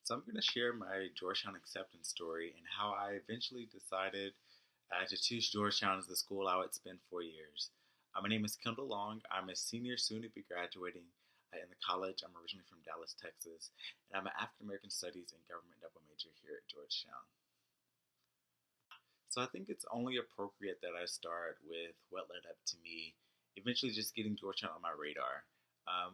So I'm going to share my Georgetown acceptance story and how I eventually decided to choose Georgetown as the school I would spend 4 years. My name is Kendall Long. I'm a senior, soon to be graduating in the college. I'm originally from Dallas, Texas, and I'm an African American Studies and Government double major here at Georgetown. So I think it's only appropriate that I start with what led up to me eventually just getting Georgetown on my radar.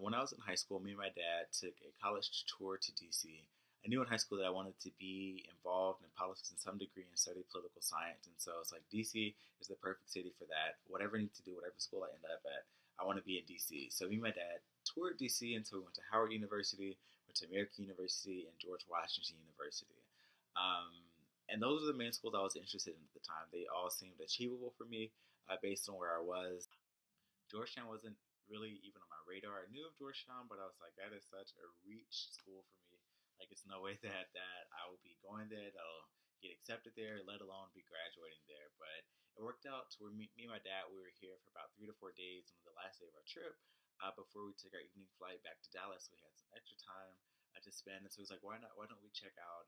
When I was in high school, me and my dad took a college tour to DC. I knew in high school that I wanted to be involved in politics in some degree and study political science. And so it's like DC is the perfect city for that. Whatever I need to do, whatever school I end up at, I want to be in DC. So me and my dad toured DC until we went to Howard University, went to American University, and George Washington University. Um, and those are the main schools I was interested in at the time. They all seemed achievable for me based on where I was. Georgetown wasn't really even on my radar. I knew of Georgetown, but I was like, that is such a reach school for me. Like, it's no way that I will be going there, that'll get accepted there, let alone be graduating there. But it worked out to where me and my dad, we were here for about 3 to 4 days on the last day of our trip before we took our evening flight back to Dallas. We had some extra time to spend. And so it was like, why not? Why don't we check out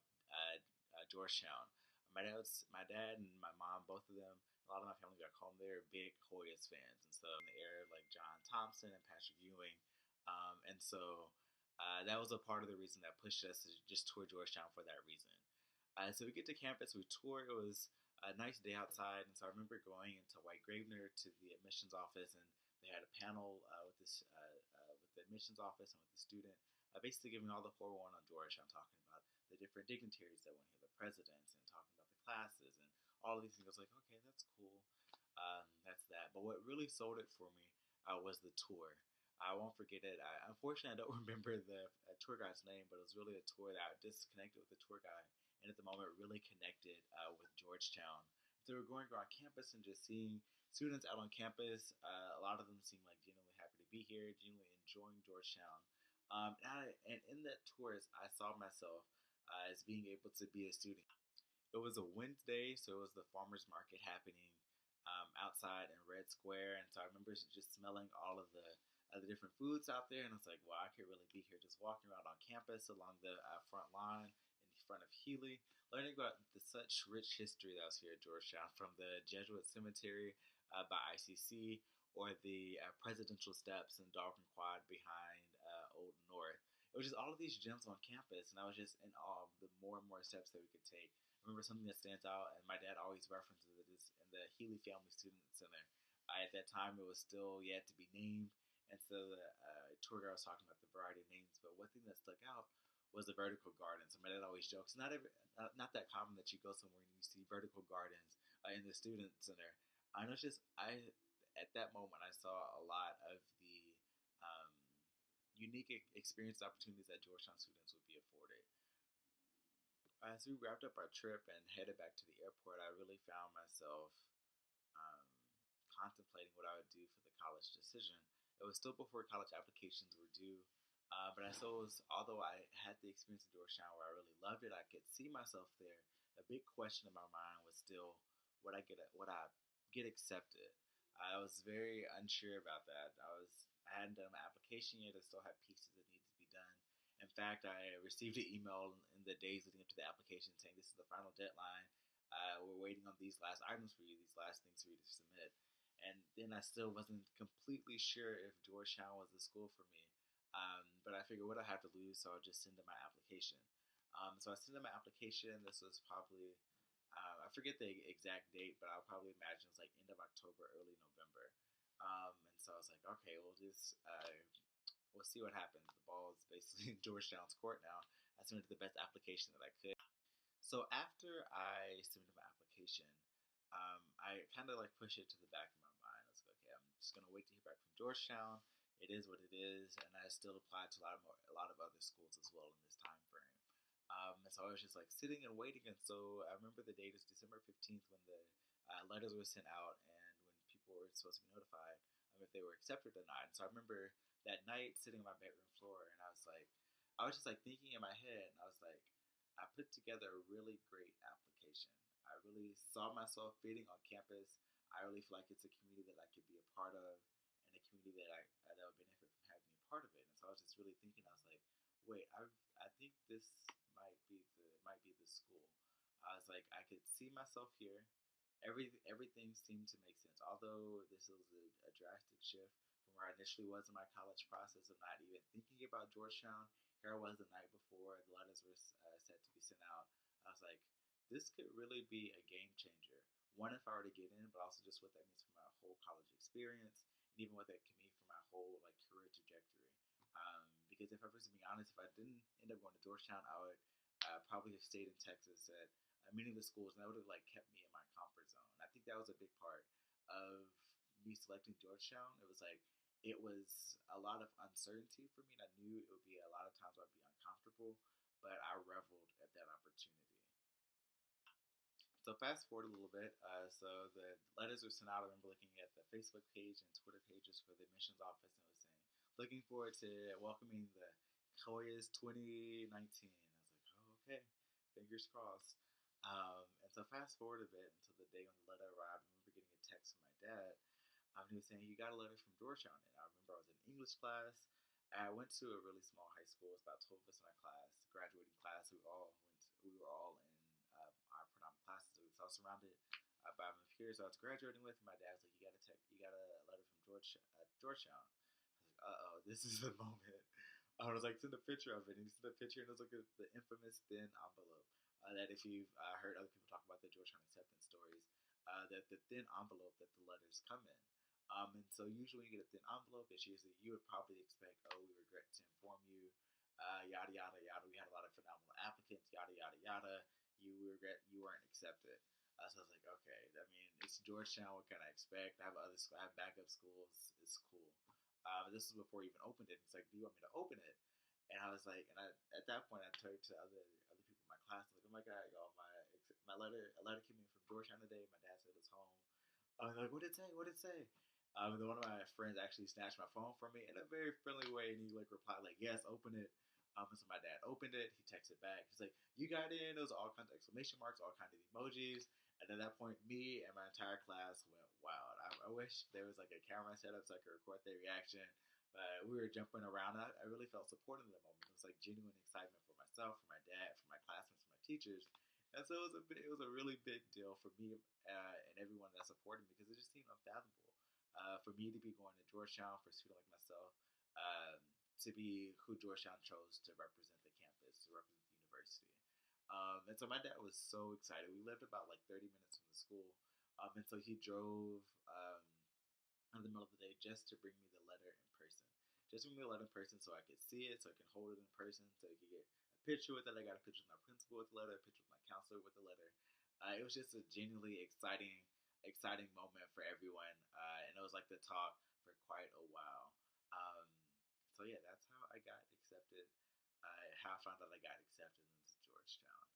Georgetown? My dad and my mom, both of them, a lot of my family back home, they're big Hoyas fans, and so in the era like John Thompson and Patrick Ewing, and so that was a part of the reason that pushed us to just tour Georgetown for that reason. So we get to campus, we tour. It was a nice day outside, and so I remember going into White Gravener to the admissions office, and they had a panel with the admissions office and with the student, basically giving all the 401 on Georgetown, talking about the different dignitaries that went here, the presidents, and talking about the classes and all of these things. I was like, okay, that's cool. That's that. But what really sold it for me was the tour. I won't forget it. Unfortunately, I don't remember the tour guide's name, but it was really a tour that I disconnected with the tour guide, and at the moment, really connected with Georgetown. So we're going around campus and just seeing students out on campus. A lot of them seem like genuinely happy to be here, genuinely enjoying Georgetown. And in that tours, I saw myself as being able to be a student. It was a Wednesday, so it was the farmers market happening outside in Red Square, and so I remember just smelling all of the different foods out there, and I was like, "Wow, I could really be here, just walking around on campus along the front line in front of Healy, learning about the such rich history that was here at Georgetown, from the Jesuit Cemetery by ICC, or the presidential steps in Dalton Quad behind Old North. It was just all of these gems on campus, and I was just in awe of the more and more steps that we could take. I remember something that stands out, and my dad always references it, is in the Healy Family Student Center. At that time, it was still yet to be named, and so the tour guide was talking about the variety of names. But one thing that stuck out was the vertical gardens. So my dad always jokes, not that common that you go somewhere and you see vertical gardens in the student center. I know it's just I at that moment I saw a lot of the um, unique experience opportunities that Georgetown students would be afforded. As we wrapped up our trip and headed back to the airport, I really found myself um, contemplating what I would do for the college decision. It was still before college applications were due, but I suppose although I had the experience in Georgetown where I really loved it, I could see myself there. A big question in my mind was still would I get accepted. I was very unsure about that. I hadn't done my application yet. I still had pieces that needed to be done. In fact, I received an email in the days leading up to the application saying this is the final deadline. We're waiting on these last items for you, these last things for you to submit. And then I still wasn't completely sure if Georgetown was the school for me. But I figured what I have to lose, so I'll just send in my application. So I sent in my application. This was probably, I forget the exact date, but I'll probably imagine it's like end of October, early November. And so I was like, okay, we'll see what happens. The ball is basically in Georgetown's court now. I submitted the best application that I could. So after I submitted my application, I kind of like push it to the back of my mind. I was like, okay, I'm just gonna wait to hear back from Georgetown. It is what it is, and I still applied to a lot of other schools as well in this time frame. And so I was just like sitting and waiting. And so I remember the date is December 15th when the letters were sent out and when people were supposed to be notified if they were accepted or not. And so I remember that night sitting on my bedroom floor, and I was just like thinking in my head, and I was like, I put together a really great application. I really saw myself fitting on campus. I really feel like it's a community that I could be a part of, and a community that would benefit from having me a part of it. And so I was just really thinking, I was like, wait, I think this might might be the school. I was like, I could see myself here. Everything seemed to make sense. Although this was a drastic shift from where I initially was in my college process of not even thinking about Georgetown. Here I was the night before the letters were set to be sent out. I was like, this could really be a game changer. One, if I were to get in, but also just what that means for my whole college experience, and even what that can mean for my whole like career trajectory. Because if I was to be honest, if I didn't end up going to Georgetown, I would probably have stayed in Texas at many of the schools, and that would have like kept me in my comfort zone. I think that was a big part of me selecting Georgetown. It was a lot of uncertainty for me, and I knew it would be a lot of times I'd be uncomfortable, but I reveled at that opportunity. So fast forward a little bit. So the letters were sent out. I remember looking at the Facebook page and Twitter pages for the admissions office, and it was saying, "Looking forward to welcoming the Hoyas 2019." I was like, "Oh, okay, fingers crossed." And so fast forward a bit until the day when the letter arrived. I remember getting a text from my dad. He was saying, "You got a letter from Georgetown." And I remember I was in English class. I went to a really small high school. It was about 12 of us in our class, graduating class. We were all in our predominant classes. So I was surrounded by my peers I was graduating with. And my dad's like, you got a letter from Georgetown." I was like, "Uh oh, this is the moment." I was like, "Send a picture of it." And he sent a picture, and it was like the infamous thin envelope. That if you've heard other people talk about the Georgetown acceptance stories, that the thin envelope that the letters come in. And so usually when you get a thin envelope, it's usually you would probably expect, "Oh, we regret to inform you, yada yada yada. We had a lot of phenomenal applicants, yada yada yada. We regret you weren't accepted." So I was like, okay, I mean, it's Georgetown. What can I expect? I have backup schools. It's cool. This was before he even opened it. He's like, "Do you want me to open it?" And I was like, and at that point, I turned to other people in my class. Like, "Oh my god, y'all, my letter, a letter came in from Georgetown today. My dad said it was home." I was like, "What did it say? What did it say?" And then one of my friends actually snatched my phone from me in a very friendly way, and he like replied like, "Yes, open it." And so my dad opened it. He texted back. He's like, "You got in." It was all kinds of exclamation marks, all kinds of emojis. And at that point, me and my entire class went wild. I wish there was like a camera set up so I could record their reaction. But we were jumping around. I really felt supported in the moment. It was like genuine excitement for myself, for my dad, for my classmates, for my teachers. And so it was a really big deal for me and everyone that supported me because it just seemed unfathomable for me to be going to Georgetown for a student like myself um, to be who Georgetown chose to represent the campus, to represent the university. And so my dad was so excited. We lived about like 30 minutes from the school. And so he drove in the middle of the day just to bring me the letter in person. Just bring me the letter in person so I could see it, so I can hold it in person, so I could get a picture with it. I got a picture with my principal with the letter, a picture with my counselor with the letter. It was just a genuinely exciting moment for everyone, and it was like the talk for quite a while. Um, so yeah, that's how I got accepted. How I found out I got accepted into Georgetown.